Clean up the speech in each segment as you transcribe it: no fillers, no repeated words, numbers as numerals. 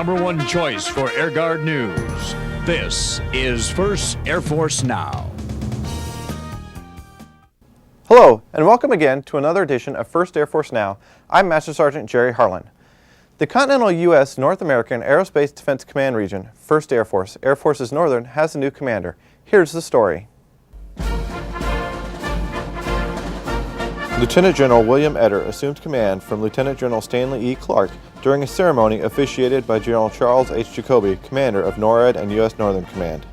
number one choice for Air Guard news. This is First Air Force Now. Hello, and welcome again to another edition of First Air Force Now. I'm Master Sergeant Jerry Harlan. The continental U.S. North American Aerospace Defense Command Region, 1st Air Force, Air Forces Northern, has a new commander. Here's the story. Lieutenant General William Eder assumed command from Lieutenant General Stanley E. Clark during a ceremony officiated by General Charles H. Jacoby, commander of NORAD and U.S. Northern Command.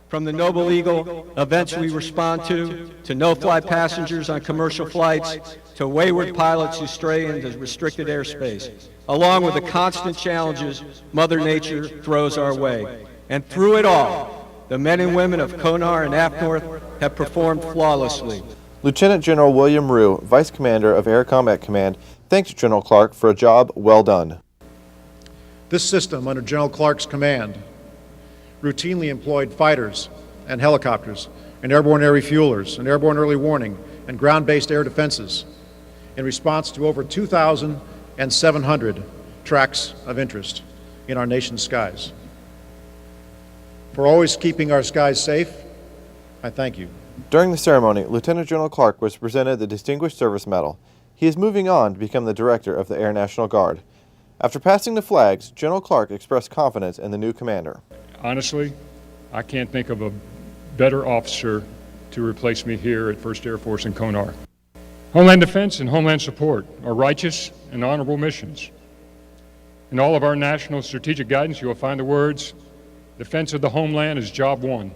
From the Noble Eagle events we respond to no-fly passengers on commercial flights, to wayward pilots who stray into restricted airspace, along with the constant challenges Mother Nature throws our way. And through it all, the men and women of CONAR and AFNORTH have performed flawlessly. Lieutenant General William Rue, Vice Commander of Air Combat Command, thanked General Clark for a job well done. This system, under General Clark's command, routinely employed fighters and helicopters and airborne air refuelers and airborne early warning and ground-based air defenses in response to over 2,700 tracks of interest in our nation's skies. For always keeping our skies safe, I thank you. During the ceremony, Lieutenant General Clark was presented the Distinguished Service Medal. He is moving on to become the Director of the Air National Guard. After passing the flags, General Clark expressed confidence in the new commander. Honestly, I can't think of a better officer to replace me here at 1st Air Force in CONAR. Homeland Defense and Homeland Support are righteous and honorable missions. In all of our national strategic guidance, you will find the words, defense of the homeland is job one.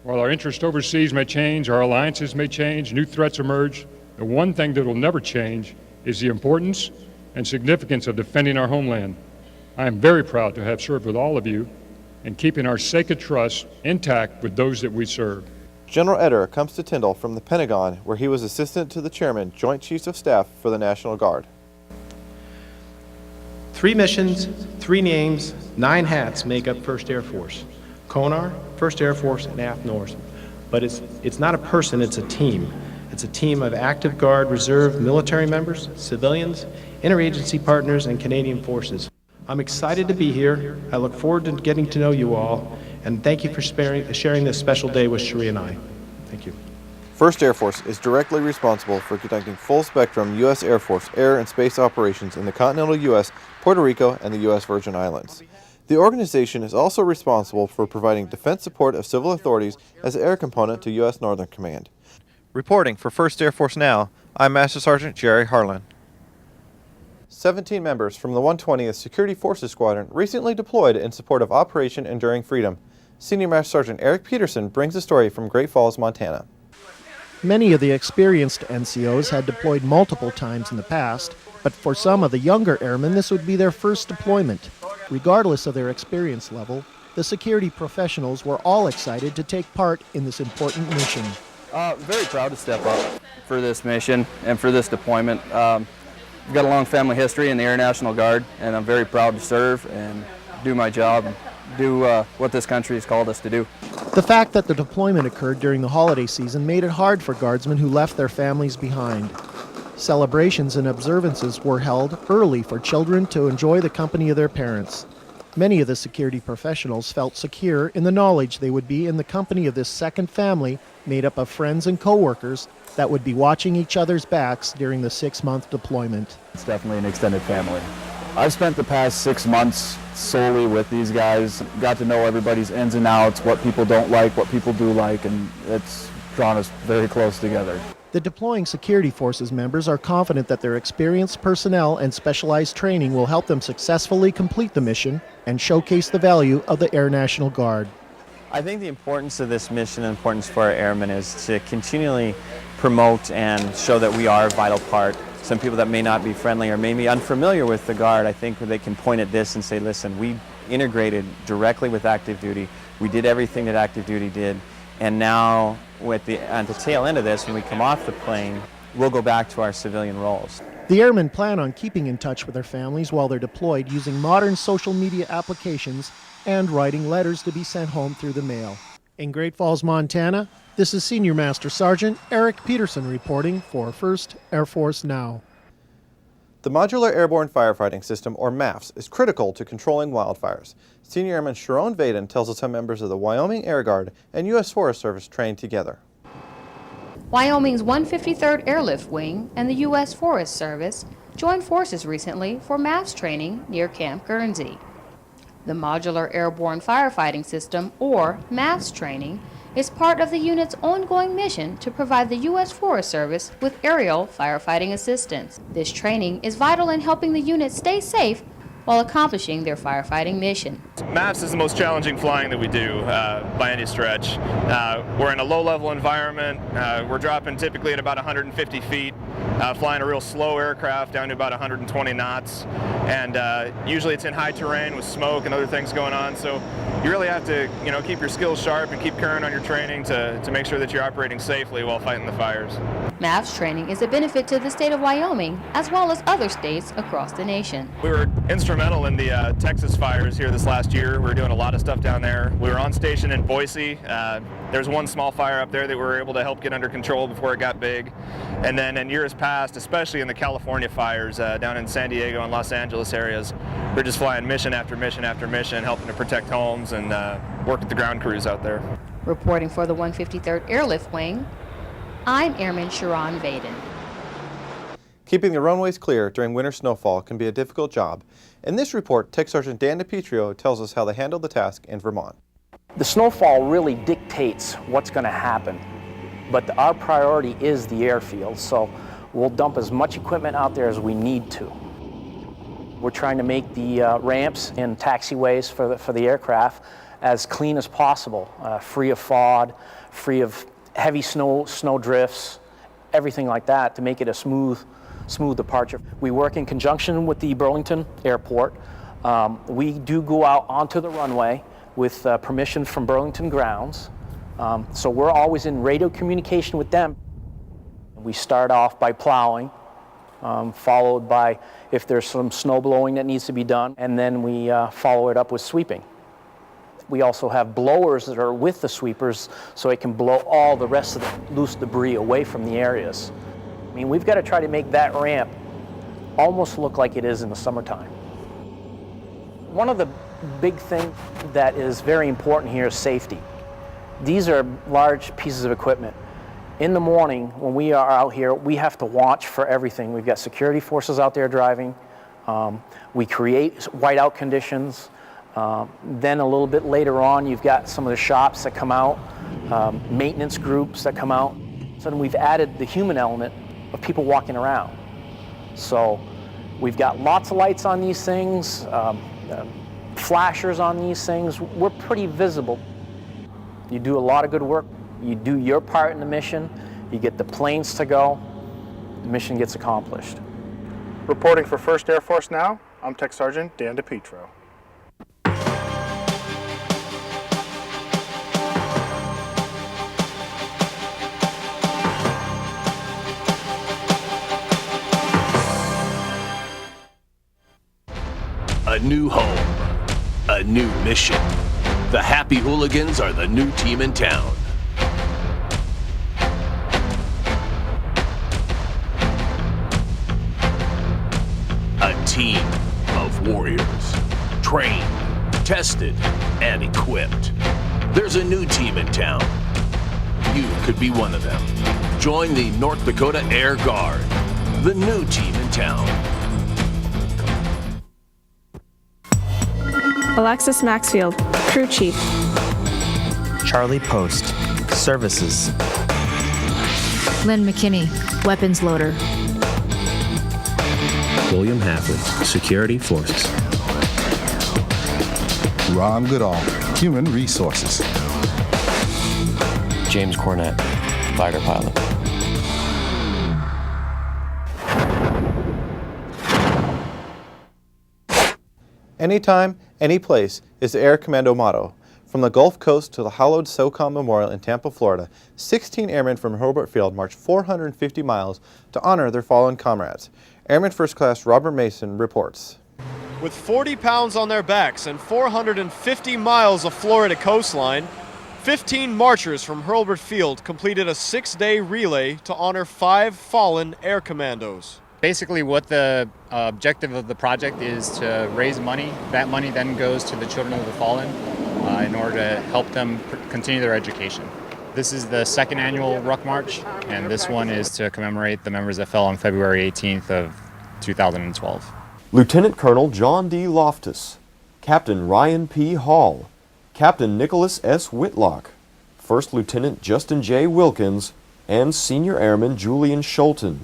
While our interests overseas may change, our alliances may change, new threats emerge, the one thing that will never change is the importance and significance of defending our homeland. I am very proud to have served with all of you and keeping our sacred trust intact with those that we serve. General Eder comes to Tyndall from the Pentagon, where he was assistant to the Chairman, Joint Chiefs of Staff for the National Guard. 3 missions, 3 names, 9 hats make up 1st Air Force. CONAR, 1st Air Force, and AFNORTH. But it's not a person, it's a team. It's a team of active Guard, Reserve, military members, civilians, interagency partners, and Canadian forces. I'm excited to be here. I look forward to getting to know you all, and thank you for sharing this special day with Cherie and I. Thank you. 1st Air Force is directly responsible for conducting full-spectrum U.S. Air Force air and space operations in the continental U.S., Puerto Rico, and the U.S. Virgin Islands. The organization is also responsible for providing defense support of civil authorities as an air component to U.S. Northern Command. Reporting for 1st Air Force Now, I'm Master Sergeant Jerry Harlan. 17 members from the 120th Security Forces Squadron recently deployed in support of Operation Enduring Freedom. Senior Master Sergeant Eric Peterson brings the story from Great Falls, Montana. Many of the experienced NCOs had deployed multiple times in the past, but for some of the younger airmen, this would be their first deployment. Regardless of their experience level, the security professionals were all excited to take part in this important mission. Very proud to step up for this mission and for this deployment. I've got a long family history in the Air National Guard, and I'm very proud to serve and do my job, and do what this country has called us to do. The fact that the deployment occurred during the holiday season made it hard for Guardsmen who left their families behind. Celebrations and observances were held early for children to enjoy the company of their parents. Many of the security professionals felt secure in the knowledge they would be in the company of this second family made up of friends and co-workers that would be watching each other's backs during the 6-month deployment. It's definitely an extended family. I've spent the past 6 months solely with these guys, got to know everybody's ins and outs, what people don't like, what people do like, and it's drawn us very close together. The deploying security forces members are confident that their experienced personnel and specialized training will help them successfully complete the mission and showcase the value of the Air National Guard. I think the importance of this mission and importance for our airmen is to continually promote and show that we are a vital part. Some people that may not be friendly or may be unfamiliar with the Guard, I think they can point at this and say, listen, we integrated directly with active duty. We did everything that active duty did. And now, at the tail end of this, when we come off the plane, we'll go back to our civilian roles. The airmen plan on keeping in touch with their families while they're deployed using modern social media applications and writing letters to be sent home through the mail. In Great Falls, Montana, this is Senior Master Sergeant Eric Peterson reporting for 1st Air Force Now. The Modular Airborne Firefighting System, or MAFS, is critical to controlling wildfires. Senior Airman Sharon Vaden tells us how members of the Wyoming Air Guard and U.S. Forest Service train together. Wyoming's 153rd Airlift Wing and the U.S. Forest Service joined forces recently for MAFS training near Camp Guernsey. The Modular Airborne Firefighting System, or MAFS training, is part of the unit's ongoing mission to provide the U.S. Forest Service with aerial firefighting assistance. This training is vital in helping the unit stay safe while accomplishing their firefighting mission. MAFS is the most challenging flying that we do by any stretch. We're in a low-level environment. We're dropping typically at about 150 feet, flying a real slow aircraft down to about 120 knots. And usually it's in high terrain with smoke and other things going on. So you really have to, keep your skills sharp and keep current on your training to make sure that you're operating safely while fighting the fires. MAFS training is a benefit to the state of Wyoming as well as other states across the nation. We were instrumental in the Texas fires here this last year. We were doing a lot of stuff down there. We were on station in Boise. There's one small fire up there that we were able to help get under control before it got big. And then in years past, especially in the California fires down in San Diego and Los Angeles areas, we're just flying mission after mission after mission, helping to protect homes and work with the ground crews out there. Reporting for the 153rd Airlift Wing, I'm Airman Sharon Vaden. Keeping the runways clear during winter snowfall can be a difficult job. In this report, Tech Sergeant Dan DiPietro tells us how they handled the task in Vermont. The snowfall really dictates what's going to happen, but our priority is the airfield, so we'll dump as much equipment out there as we need to. We're trying to make the ramps and taxiways for the aircraft as clean as possible, free of fog, free of heavy snow drifts, everything like that, to make it a smooth departure. We work in conjunction with the Burlington Airport. We do go out onto the runway with permission from Burlington Grounds. So we're always in radio communication with them. We start off by plowing, followed by if there's some snow blowing that needs to be done, and then we follow it up with sweeping. We also have blowers that are with the sweepers so it can blow all the rest of the loose debris away from the areas. I mean, we've got to try to make that ramp almost look like it is in the summertime. One of the big things that is very important here is safety. These are large pieces of equipment. In the morning, when we are out here, we have to watch for everything. We've got security forces out there driving. We create whiteout conditions. Then a little bit later on, you've got some of the shops that come out, maintenance groups that come out. So then we've added the human element of people walking around. So we've got lots of lights on these things, flashers on these things. We're pretty visible. You do a lot of good work. You do your part in the mission. You get the planes to go. The mission gets accomplished. Reporting for 1st Air Force Now, I'm Tech Sergeant Dan DiPietro. A new home, a new mission. The Happy Hooligans are the new team in town. A team of warriors, trained, tested, and equipped. There's a new team in town. You could be one of them. Join the North Dakota Air Guard, the new team in town. Alexis Maxfield, Crew Chief. Charlie Post, Services. Lynn McKinney, Weapons Loader. William Havley, Security Forces. Ron Goodall, Human Resources. James Cornett, Fighter Pilot. Anytime, any place is the Air Commando motto. From the Gulf Coast to the hallowed SOCOM Memorial in Tampa, Florida, 16 airmen from Hobart Field marched 450 miles to honor their fallen comrades. Airman First Class Robert Mason reports. With 40 pounds on their backs and 450 miles of Florida coastline, 15 marchers from Hurlburt Field completed a 6-day relay to honor 5 fallen air commandos. Basically what the objective of the project is to raise money. That money then goes to the Children of the Fallen in order to help them continue their education. This is the second annual Ruck March, and this one is to commemorate the members that fell on February 18th of 2012. Lieutenant Colonel John D. Loftus, Captain Ryan P. Hall, Captain Nicholas S. Whitlock, First Lieutenant Justin J. Wilkins, and Senior Airman Julian Schulten.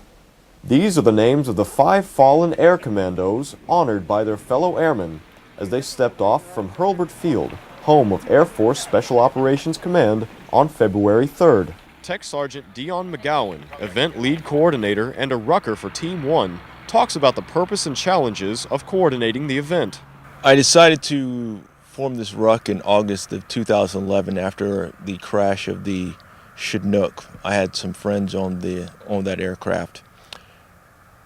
These are the names of the 5 fallen air commandos honored by their fellow airmen as they stepped off from Hurlburt Field, home of Air Force Special Operations Command, on February 3rd. Tech Sergeant Dion McGowan, event lead coordinator and a rucker for Team 1, talks about the purpose and challenges of coordinating the event. I decided to form this ruck in August of 2011 after the crash of the Chinook. I had some friends on that aircraft,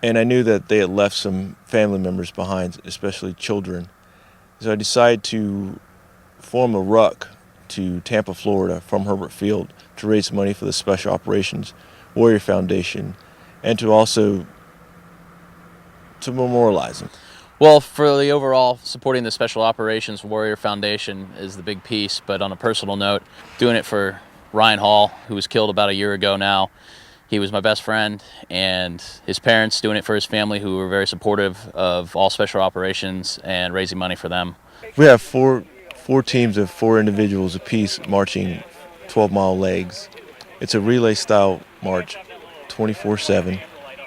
and I knew that they had left some family members behind, especially children. So I decided to form a ruck to Tampa, Florida from Hurlburt Field to raise money for the Special Operations Warrior Foundation and to also to memorialize them. Well, for the overall, supporting the Special Operations Warrior Foundation is the big piece, but on a personal note, doing it for Ryan Hall, who was killed about a year ago now. He was my best friend, and his parents, doing it for his family, who were very supportive of all special operations and raising money for them. We have four teams of 4 individuals apiece marching 12-mile legs. It's a relay style march 24/7,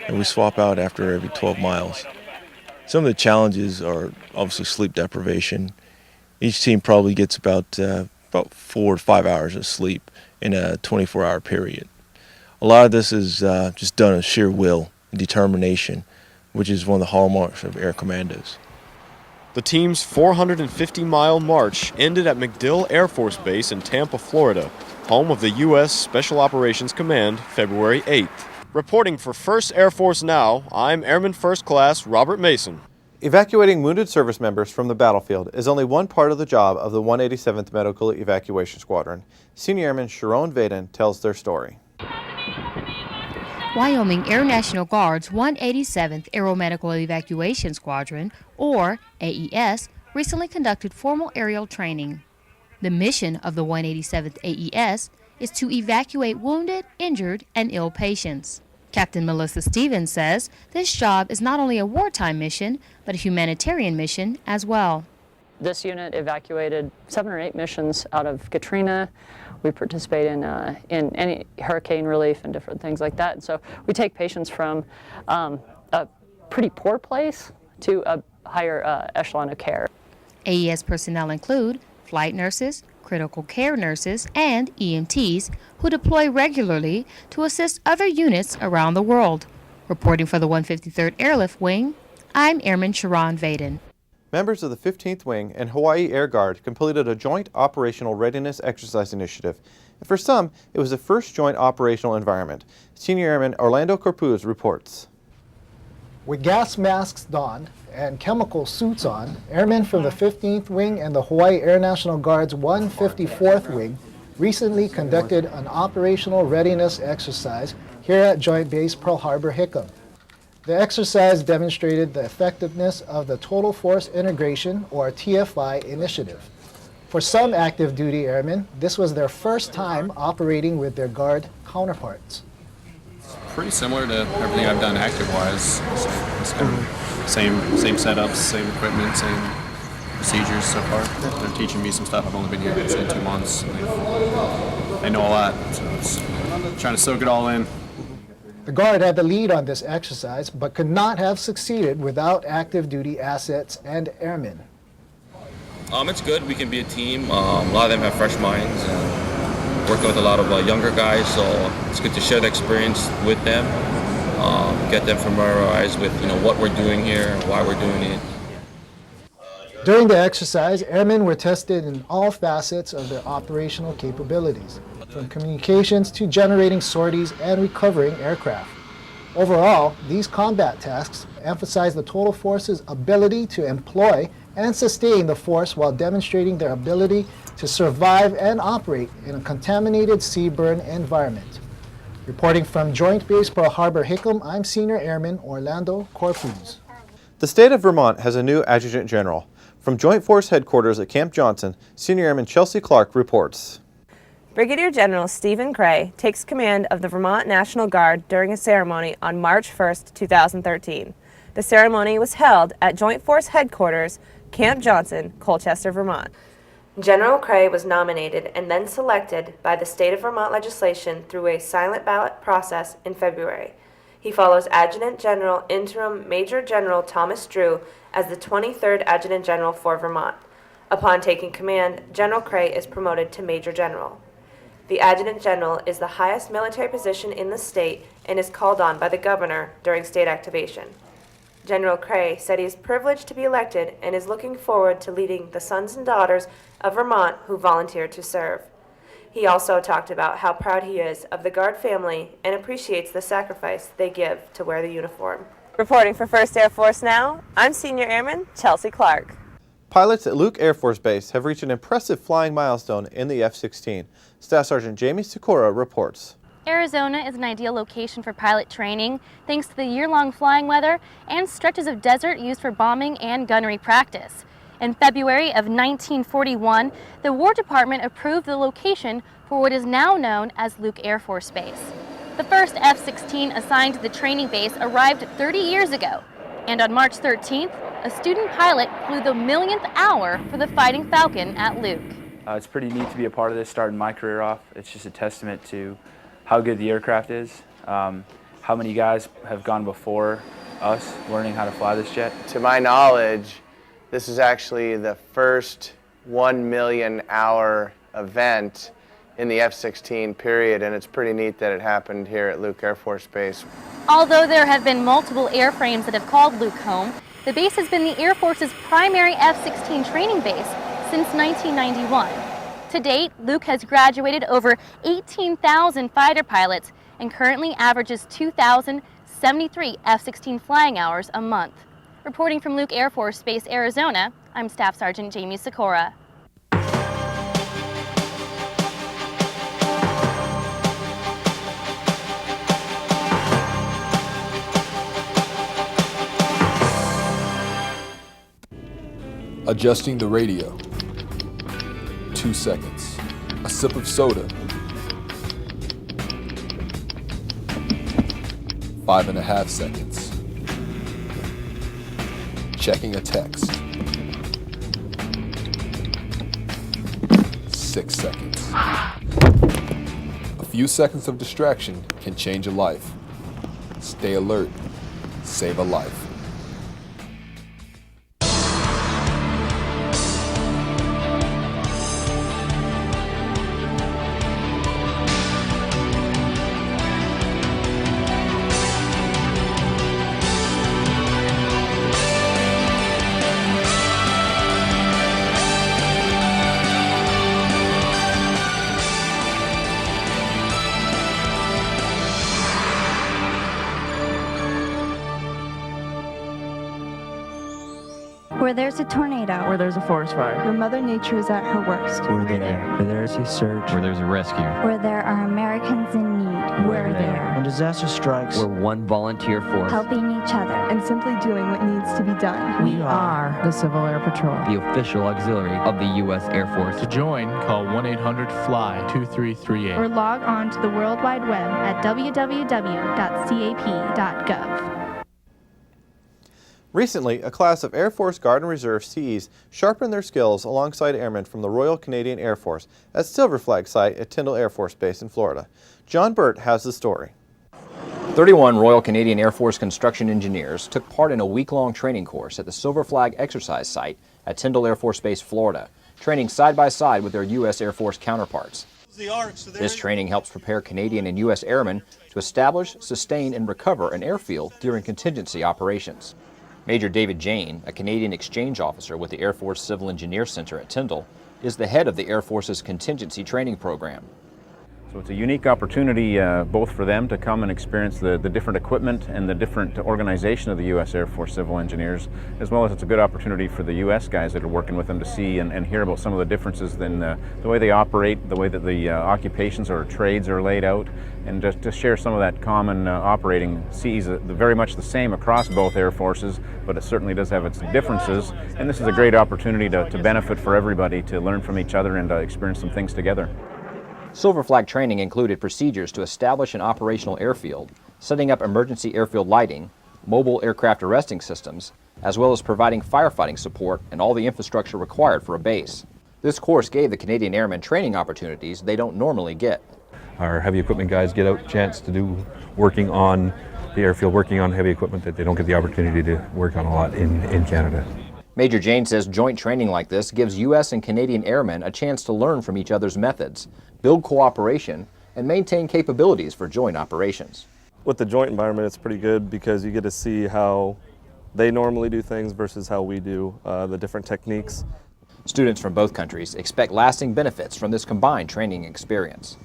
and we swap out after every 12 miles. Some of the challenges are obviously sleep deprivation. Each team probably gets about 4 to 5 hours of sleep in a 24-hour period. A lot of this is just done of sheer will and determination, which is one of the hallmarks of Air Commandos. The team's 450-mile march ended at MacDill Air Force Base in Tampa, Florida, home of the U.S. Special Operations Command, February 8th. Reporting for 1st Air Force Now, I'm Airman First Class Robert Mason. Evacuating wounded service members from the battlefield is only one part of the job of the 187th Medical Evacuation Squadron. Senior Airman Sharon Vaden tells their story. Wyoming Air National Guard's 187th Aeromedical Evacuation Squadron, or AES, recently conducted formal aerial training. The mission of the 187th AES is to evacuate wounded, injured, and ill patients. Captain Melissa Stevens says this job is not only a wartime mission, but a humanitarian mission as well. This unit evacuated 7 or 8 missions out of Katrina. We participate in any hurricane relief and different things like that. And so we take patients from a pretty poor place to a higher echelon of care. AES personnel include flight nurses, critical care nurses, and EMTs who deploy regularly to assist other units around the world. Reporting for the 153rd Airlift Wing, I'm Airman Sharon Vaden. Members of the 15th Wing and Hawaii Air Guard completed a joint operational readiness exercise initiative. And for some, it was the first joint operational environment. Senior Airman Orlando Corpuz reports. With gas masks donned and chemical suits on, airmen from the 15th Wing and the Hawaii Air National Guard's 154th Wing recently conducted an operational readiness exercise here at Joint Base Pearl Harbor Hickam. The exercise demonstrated the effectiveness of the Total Force Integration, or TFI, initiative. For some active duty airmen, this was their first time operating with their Guard counterparts. Pretty similar to everything I've done active-wise. It's kind of same setups, same equipment, same procedures so far. They're teaching me some stuff. I've only been here, say, 2 months. And they know a lot, so it's trying to soak it all in. The Guard had the lead on this exercise, but could not have succeeded without active duty assets and airmen. It's good. We can be a team. A lot of them have fresh minds and working with a lot of younger guys, so it's good to share the experience with them, get them familiarized with what we're doing here, why we're doing it. During the exercise, airmen were tested in all facets of their operational capabilities, from communications to generating sorties and recovering aircraft. Overall, these combat tasks emphasize the Total Force's ability to employ and sustain the force while demonstrating their ability to survive and operate in a contaminated seaborne environment. Reporting from Joint Base Pearl Harbor Hickam, I'm Senior Airman Orlando Corpuz. The state of Vermont has a new Adjutant General. From Joint Force Headquarters at Camp Johnson, Senior Airman Chelsea Clark reports. Brigadier General Stephen Cray takes command of the Vermont National Guard during a ceremony on March 1, 2013. The ceremony was held at Joint Force Headquarters, Camp Johnson, Colchester, Vermont. General Cray was nominated and then selected by the state of Vermont legislation through a silent ballot process in February. He follows Adjutant General Interim Major General Thomas Drew as the 23rd Adjutant General for Vermont. Upon taking command, General Cray is promoted to Major General. The Adjutant General is the highest military position in the state and is called on by the governor during state activation. General Cray said he is privileged to be elected and is looking forward to leading the sons and daughters of Vermont who volunteered to serve. He also talked about how proud he is of the Guard family and appreciates the sacrifice they give to wear the uniform. Reporting for 1st Air Force Now, I'm Senior Airman Chelsea Clark. Pilots at Luke Air Force Base have reached an impressive flying milestone in the F-16. Staff Sergeant Jamie Sikora reports. Arizona is an ideal location for pilot training thanks to the year-long flying weather and stretches of desert used for bombing and gunnery practice. In February of 1941, the War Department approved the location for what is now known as Luke Air Force Base. The first F-16 assigned to the training base arrived 30 years ago, and on March 13th, a student pilot flew the millionth hour for the Fighting Falcon at Luke. It's pretty neat to be a part of this, starting my career off. It's just a testament to how good the aircraft is, how many guys have gone before us learning how to fly this jet. To my knowledge, this is actually the first 1 million hour event in the F-16 period, and it's pretty neat that it happened here at Luke Air Force Base. Although there have been multiple airframes that have called Luke home, the base has been the Air Force's primary F-16 training base since 1991. To date, Luke has graduated over 18,000 fighter pilots and currently averages 2,073 F-16 flying hours a month. Reporting from Luke Air Force Base, Arizona, I'm Staff Sergeant Jamie Sikora. Adjusting the radio. 2 seconds. A sip of soda. 5.5 seconds. Checking a text. 6 seconds. A few seconds of distraction can change a life. Stay alert. Save a life. Where there's a tornado. Where there's a forest fire. Where Mother Nature is at her worst. We're there. Where there is a search. Where there's a rescue. Where there are Americans in need. We're there. When disaster strikes. We're one volunteer force. Helping each other. And simply doing what needs to be done. We are the Civil Air Patrol. The official auxiliary of the U.S. Air Force. To join, call 1-800-FLY-2338. Or log on to the World Wide Web at www.cap.gov. Recently, a class of Air Force Guard and Reserve CEs sharpened their skills alongside airmen from the Royal Canadian Air Force at Silver Flag site at Tyndall Air Force Base in Florida. John Burt has the story. 31 Royal Canadian Air Force construction engineers took part in a week-long training course at the Silver Flag exercise site at Tyndall Air Force Base, Florida, training side by side with their U.S. Air Force counterparts. This training helps prepare Canadian and U.S. airmen to establish, sustain, and recover an airfield during contingency operations. Major David Jane, a Canadian exchange officer with the Air Force Civil Engineer Center at Tyndall, is the head of the Air Force's contingency training program. So it's a unique opportunity both for them to come and experience the different equipment and the different organization of the U.S. Air Force Civil Engineers, as well as it's a good opportunity for the U.S. guys that are working with them to see and hear about some of the differences in the way they operate, the way that the occupations or trades are laid out, and just to share some of that common operating. CE's very much the same across both Air Forces, but it certainly does have its differences, and this is a great opportunity to benefit for everybody, to learn from each other and experience some things together. Silver Flag training included procedures to establish an operational airfield, setting up emergency airfield lighting, mobile aircraft arresting systems, as well as providing firefighting support and all the infrastructure required for a base. This course gave the Canadian Airmen training opportunities they don't normally get. Our heavy equipment guys get out chance to do working on the airfield, working on heavy equipment that they don't get the opportunity to work on a lot in Canada. Major Jane says joint training like this gives U.S. and Canadian airmen a chance to learn from each other's methods, build cooperation, and maintain capabilities for joint operations. With the joint environment, it's pretty good because you get to see how they normally do things versus how we do, the different techniques. Students from both countries expect lasting benefits from this combined training experience.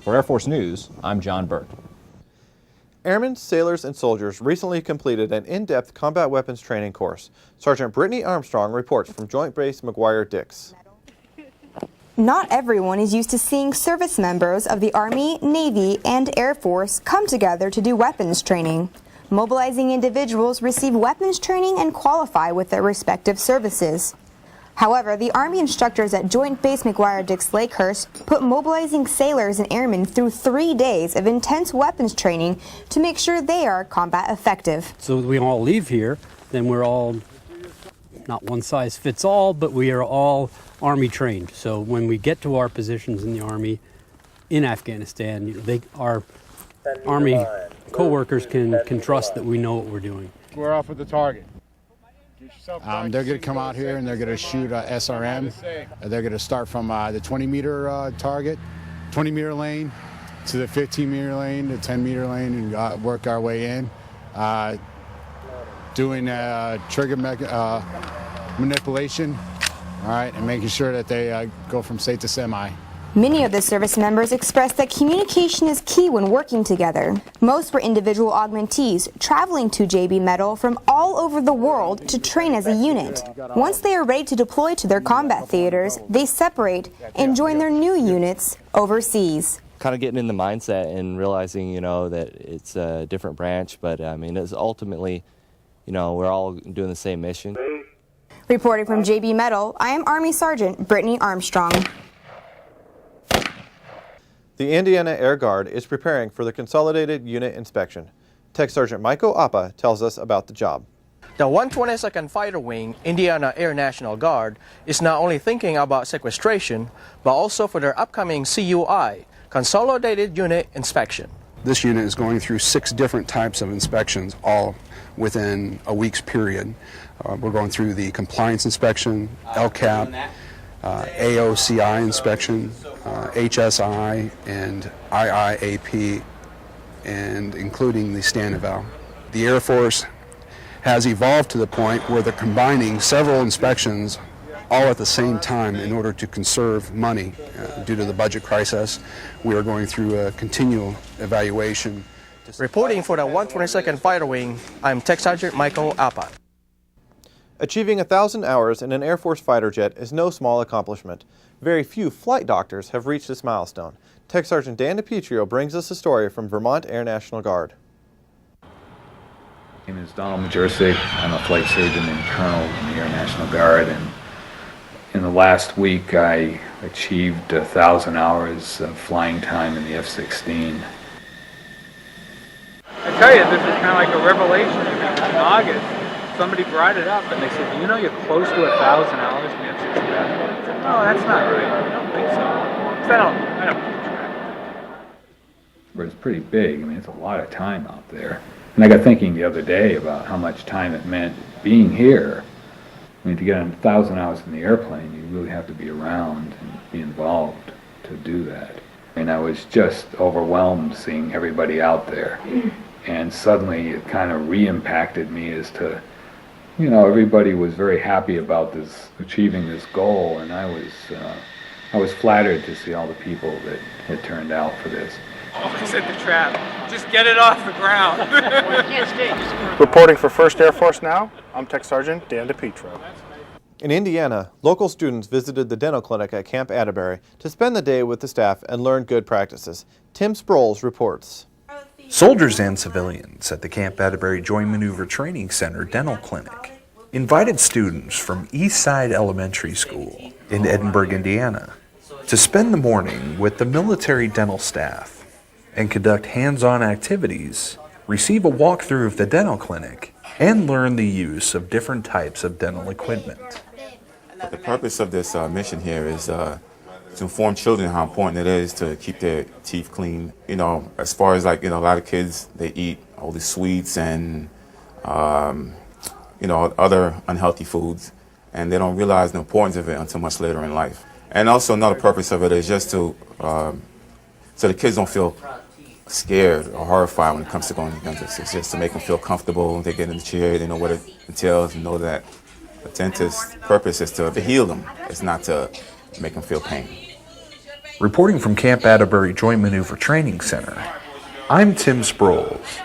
For Air Force News, I'm John Burt. Airmen, sailors, and soldiers recently completed an in-depth combat weapons training course. Sergeant Brittany Armstrong reports from Joint Base McGuire-Dix. Not everyone is used to seeing service members of the Army, Navy, and Air Force come together to do weapons training. Mobilizing individuals receive weapons training and qualify with their respective services. However, the Army instructors at Joint Base McGuire-Dix Lakehurst put mobilizing sailors and airmen through 3 days of intense weapons training to make sure they are combat effective. So we all leave here, then we're all, not one size fits all, but we are all Army trained. So when we get to our positions in the Army in Afghanistan, our Army co-workers can trust that we know what we're doing. We're off with the target. They're going to come out here and they're going to shoot SRM. They're going to start from the 20-meter target, 20-meter lane, to the 15-meter lane, the 10-meter lane, and work our way in. Doing trigger manipulation, all right, and making sure that they go from state to semi. Many of the service members expressed that communication is key when working together. Most were individual augmentees traveling to JB Metal from all over the world to train as a unit. Once they are ready to deploy to their combat theaters, they separate and join their new units overseas. Kind of getting in the mindset and realizing, that it's a different branch, but it's ultimately, we're all doing the same mission. Reporting from JB Metal, I am Army Sergeant Brittany Armstrong. The Indiana Air Guard is preparing for the Consolidated Unit Inspection. Tech Sergeant Michael Appa tells us about the job. The 122nd Fighter Wing, Indiana Air National Guard, is not only thinking about sequestration, but also for their upcoming CUI, Consolidated Unit Inspection. This unit is going through 6 different types of inspections, all within a week's period. We're going through the compliance inspection, LCAP, AOCI inspection, HSI, and IIAP, and including the stand eval. The Air Force has evolved to the point where they're combining several inspections all at the same time in order to conserve money. Due to the budget crisis, we are going through a continual evaluation. Reporting for the 122nd Fighter Wing, I'm Tech Sergeant Michael Appa. Achieving 1,000 hours in an Air Force fighter jet is no small accomplishment. Very few flight doctors have reached this milestone. Tech Sergeant Dan DiPietro brings us a story from Vermont Air National Guard. My name is Donald Majercik. I'm a flight surgeon and colonel in the Air National Guard, and in the last week I achieved 1,000 hours of flying time in the F-16. I tell you, this is kind of like a revelation. In August, somebody brought it up and they said, "Do you know you're close to 1,000 hours in the F-16?" I said, "No, that's not right. I don't think so." Because I don't keep track. But it's pretty big. It's a lot of time out there. And I got thinking the other day about how much time it meant being here. To get 1,000 hours in the airplane, you really have to be around and be involved to do that. And I was just overwhelmed seeing everybody out there. And suddenly it kind of re-impacted me as to, everybody was very happy about achieving this goal, and I I was flattered to see all the people that had turned out for this. Always at the trap. Just get it off the ground. Reporting for 1st Air Force Now, I'm Tech Sergeant Dan DePietro. In Indiana, local students visited the dental clinic at Camp Atterbury to spend the day with the staff and learn good practices. Tim Sproles reports. Soldiers and civilians at the Camp Atterbury Joint Maneuver Training Center Dental Clinic invited students from Eastside Elementary School in Edinburgh, Indiana, to spend the morning with the military dental staff and conduct hands-on activities, receive a walkthrough of the dental clinic, and learn the use of different types of dental equipment. The purpose of this mission here is to inform children how important it is to keep their teeth clean. You know, as far as a lot of kids, they eat all these sweets and other unhealthy foods, and they don't realize the importance of it until much later in life. And also another purpose of it is just to, so the kids don't feel scared or horrified when it comes to going to dentists. It's just to make them feel comfortable. They get in the chair, they know what it entails, and know that the dentist's purpose is to heal them. It's not to make them feel pain. Reporting from Camp Atterbury Joint Maneuver Training Center, I'm Tim Sproles.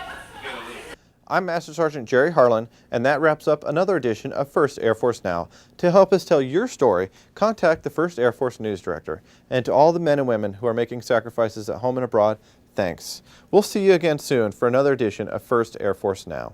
I'm Master Sergeant Jerry Harlan, and that wraps up another edition of 1st Air Force Now. To help us tell your story, contact the 1st Air Force News Director. And to all the men and women who are making sacrifices at home and abroad, thanks. We'll see you again soon for another edition of 1st Air Force Now.